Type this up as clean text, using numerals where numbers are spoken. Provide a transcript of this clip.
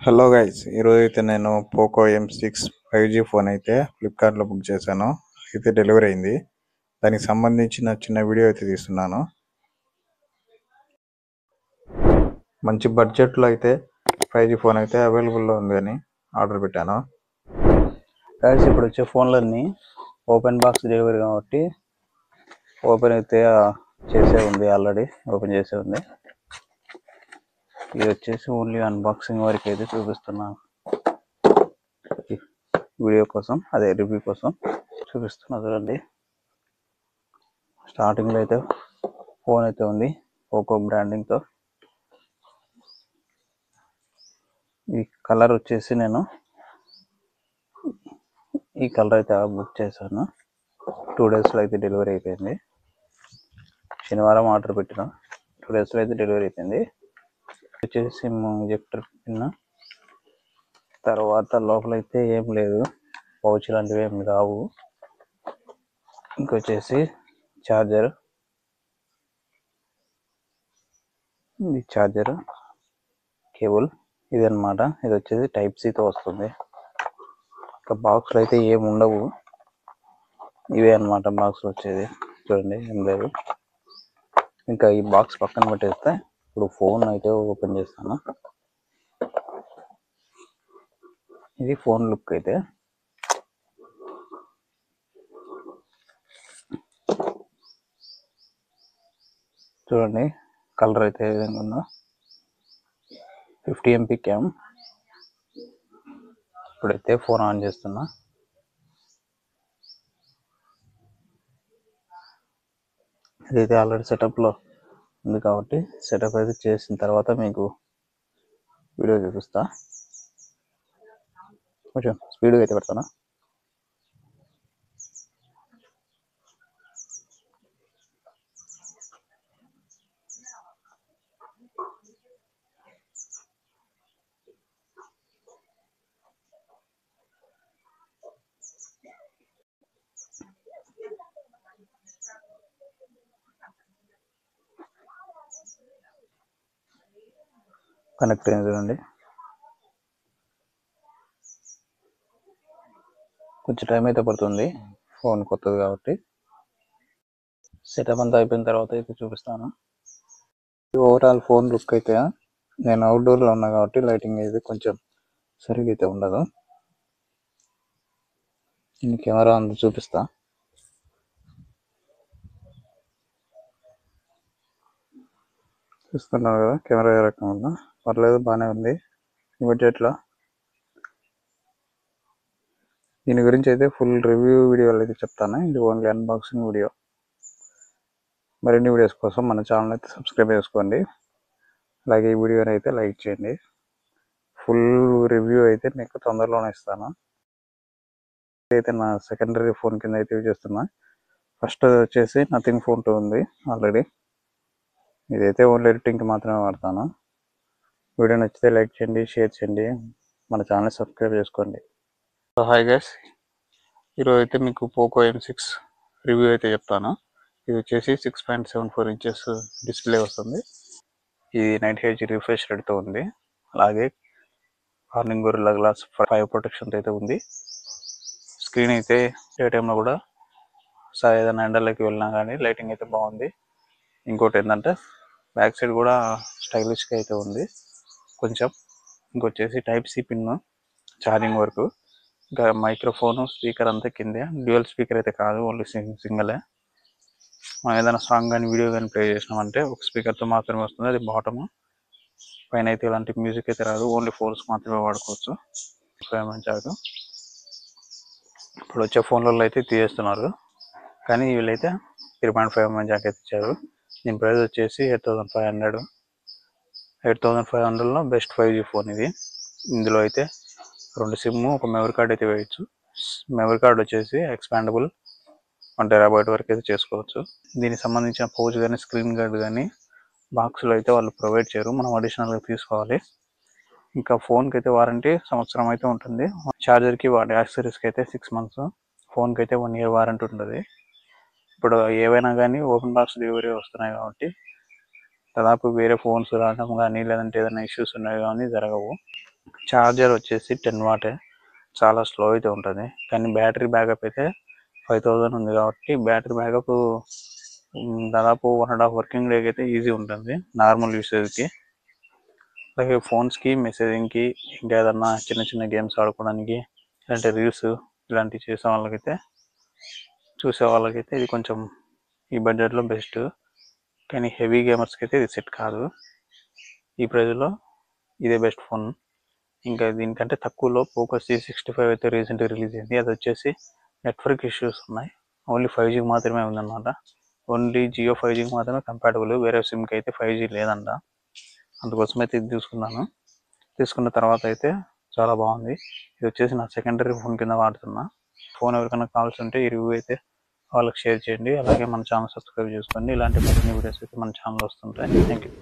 Hello guys, ఈరోజు అయితే నేను పోకో M6 5G ఫోన్ అయితే ఫ్లిప్కార్ట్లో బుక్ చేశాను. అయితే డెలివరీ అయింది. దానికి సంబంధించిన చిన్న వీడియో అయితే తీస్తున్నాను. మంచి బడ్జెట్లో అయితే 5G ఫోన్ అయితే అవైలబుల్లో ఉంది అని ఆర్డర్ పెట్టాను. గైస్ ఇప్పుడు వచ్చే ఫోన్లన్నీ ఓపెన్ బాక్స్ డెలివరీ కాబట్టి ఓపెన్ అయితే చేసే ఉంది, ఆల్రెడీ ఓపెన్ చేసే ఉంది. ఇది వచ్చేసి ఓన్లీ అన్బాక్సింగ్ వరకు అయితే చూపిస్తున్నాను, వీడియో కోసం, అదే రివ్యూ కోసం చూపిస్తున్నా. చూడండి, స్టార్టింగ్లో అయితే ఫోన్ అయితే ఉంది పోకో బ్రాండింగ్తో. ఈ కలర్ వచ్చేసి నేను ఈ కలర్ అయితే బుక్ చేశాను. 2 డేస్లో అయితే డెలివరీ అయిపోయింది. శనివారం ఆర్డర్ పెట్టిన 2 డేస్లో అయితే డెలివరీ అయిపోయింది. వచ్చేసి సిమ్ ఇంజెక్టర్ పిన్, తర్వాత లోపల అయితే ఏం లేదు, పౌచ్ లాంటివి ఏమి రావు. ఇంకొచ్చేసి ఛార్జర్, ఇది ఛార్జర్ కేబుల్, ఇది అనమాట. ఇది వచ్చేసి టైప్ సితో వస్తుంది. ఇంకా బాక్స్లో అయితే ఏమి ఉండవు, ఇవే అనమాట బాక్స్లో వచ్చేది. చూడండి, ఏం లేదు. ఇంకా ఈ బాక్స్ పక్కన పెట్టేస్తే ఇప్పుడు ఫోన్ అయితే ఓపెన్ చేస్తాను. ఇది ఫోన్ లుక్ అయితే. చూడండి, కలర్ అయితే ఏ విధంగా ఉందో. 50 MP క్యామ్. ఇప్పుడైతే ఫోన్ ఆన్ చేస్తున్నా. ఇదైతే ఆల్రెడీ సెటప్లో ఉంది కాబట్టి సెటప్ అయితే చేసిన తర్వాత మీకు వీడియో చూపిస్తా. కొంచెం స్పీడ్గా అయితే పెడతాను. కనెక్ట్ అయింది చూడండి. కొంచెం టైం అయితే పడుతుంది, ఫోన్ కొత్తది కాబట్టి. సెటప్ అంతా అయిపోయిన తర్వాత అయితే చూపిస్తాను. ఓవరాల్ ఫోన్ లుక్ అయితే, నేను అవుట్డోర్లో ఉన్నా కాబట్టి లైటింగ్ అయితే కొంచెం సరిగ్గా అయితే ఉండదు. నేను కెమెరా అంతా చూపిస్తా. చూస్తున్నారు కదా కెమెరా ఏ రకంగా ఉందో. పర్లేదు, బాగానే ఉంది బడ్జెట్లో. దీని గురించి అయితే ఫుల్ రివ్యూ వీడియోలు అయితే చెప్తాను. ఇది ఓన్లీ అన్బాక్సింగ్ వీడియో. మరిన్ని వీడియోస్ కోసం మన ఛానల్ అయితే సబ్స్క్రైబ్ చేసుకోండి. అలాగే ఈ వీడియోని అయితే లైక్ చేయండి. ఫుల్ రివ్యూ అయితే మీకు తొందరలోనే ఇస్తాను. అయితే నా సెకండరీ ఫోన్ కింద అయితే యూజ్ చేస్తున్నా. ఫస్ట్ వచ్చేసి నథింగ్ ఫోన్ 2 ఉంది ఆల్రెడీ. ఇదైతే ఓన్లీ ఎడిటింగ్కి మాత్రమే వాడతాను. వీడియో నచ్చితే లైక్ చేయండి, షేర్ చేయండి, మన ఛానల్ సబ్స్క్రైబ్ చేసుకోండి. హాయ్ గైస్, ఈరోజు అయితే మీకు పోకో M6 రివ్యూ అయితే చెప్తాను. ఇది వచ్చేసి 6.74 ఇంచెస్ డిస్ప్లే వస్తుంది. ఇది 90Hz రిఫ్రెష్ రేట్తో ఉంది. అలాగే కార్నింగ్ గొరిల్లా గ్లాస్ 5 ప్రొటెక్షన్ అయితే ఉంది. స్క్రీన్ అయితే ఏ టైంలో కూడా ఏదైనా ఎండలోకి వెళ్ళినా కానీ లైటింగ్ అయితే బాగుంది. ఇంకోటి ఏంటంటే బ్యాక్ సైడ్ కూడా స్టైలిష్గా అయితే ఉంది కొంచెం. ఇంకొచ్చేసి టైప్ సి పిన్, ఛార్జింగ్ వరకు, ఇంకా మైక్రోఫోను, స్పీకర్ అంతా కిందే. డ్యూయల్ స్పీకర్ అయితే కాదు, ఓన్లీ సింగలే. మనం ఏదైనా సాంగ్ కానీ వీడియో కానీ ప్లే చేసినామంటే ఒక స్పీకర్తో మాత్రమే వస్తుంది, అది బాటము. పైన అయితే ఇలాంటి మ్యూజిక్ అయితే రాదు, ఓన్లీ ఫోన్స్ మాత్రమే వాడుకోవచ్చు. 5mm Jack. ఇప్పుడు వచ్చే ఫోన్లలో అయితే తీసేస్తున్నారు, కానీ వీళ్ళైతే 3.5mm జాక్ అయితే ఇచ్చారు. దీని ప్రైస్ వచ్చేసి 8500. 8500లో బెస్ట్ 5G ఫోన్ ఇది. ఇందులో అయితే 2 సిమ్, ఒక మెమరీ కార్డ్ అయితే వేయచ్చు. మెమరీ కార్డ్ వచ్చేసి ఎక్స్పాండబుల్ 1 TB వరకు అయితే చేసుకోవచ్చు. దీనికి సంబంధించిన పౌచ్ కానీ స్క్రీన్ గార్డ్ కానీ బాక్స్లో అయితే వాళ్ళు ప్రొవైడ్ చేయరు, మనం అడిషనల్గా తీసుకోవాలి. ఇంకా ఫోన్కి అయితే వారంటీ సంవత్సరం అయితే ఉంటుంది. ఛార్జర్కి వాటి యాక్సెసరీస్కి అయితే 6 months, ఫోన్కి అయితే 1 year వారంటీ ఉంటుంది. ఇప్పుడు ఏవైనా కానీ ఓపెన్ బాక్స్ డెలివరీ వస్తున్నాయి కాబట్టి దాదాపు వేరే ఫోన్స్ రావడం కానీ లేదంటే ఏదైనా ఇష్యూస్ ఉన్నాయి కానీ జరగవు. ఛార్జర్ వచ్చేసి 10 వాటే, చాలా స్లో అయితే ఉంటుంది. కానీ బ్యాటరీ బ్యాకప్ అయితే 5000 ఉంది కాబట్టి బ్యాటరీ బ్యాకప్ దాదాపు 1.5 వర్కింగ్ డేకి అయితే ఈజీ ఉంటుంది నార్మల్ యూసేజ్కి. అలాగే ఫోన్స్కి, మెసేజింగ్కి, ఇంకా ఏదన్నా చిన్న చిన్న గేమ్స్ ఆడుకోవడానికి, ఇలాంటి రీల్స్ ఇలాంటివి చూసే వాళ్ళకైతే ఇది కొంచెం ఈ బడ్జెట్లో బెస్ట్. కానీ హెవీ గేమర్స్కి అయితే ఇది సెట్ కాదు. ఈ ప్రైజ్లో ఇదే బెస్ట్ ఫోన్. ఇంకా దీనికంటే తక్కువలో పోకో C65 అయితే రీసెంట్గా రిలీజ్ అయింది. అది వచ్చేసి నెట్వర్క్ ఇష్యూస్ ఉన్నాయి, ఓన్లీ 5Gకి మాత్రమే ఉందన్నమాట. ఓన్లీ జియో 5Gకి మాత్రమే కంపాటబుల్, వేరే సిమ్కి అయితే 5G లేదంట. అందుకోసం అయితే ఇది తీసుకున్న తర్వాత అయితే చాలా బాగుంది. ఇది వచ్చేసి నా సెకండరీ ఫోన్ కింద వాడుతున్నా. ఫోన్ ఎవరికైనా కావాల్సి ఉంటే ఈ రివ్యూ అయితే వాళ్ళకి షేర్ చేయండి. అలాగే మన ఛానల్ సబ్స్క్రైబ్ చేసుకోండి. ఇలాంటి మరిన్ని వీడియోస్ అయితే మన ఛానల్ వస్తుంటాయి. Thank you.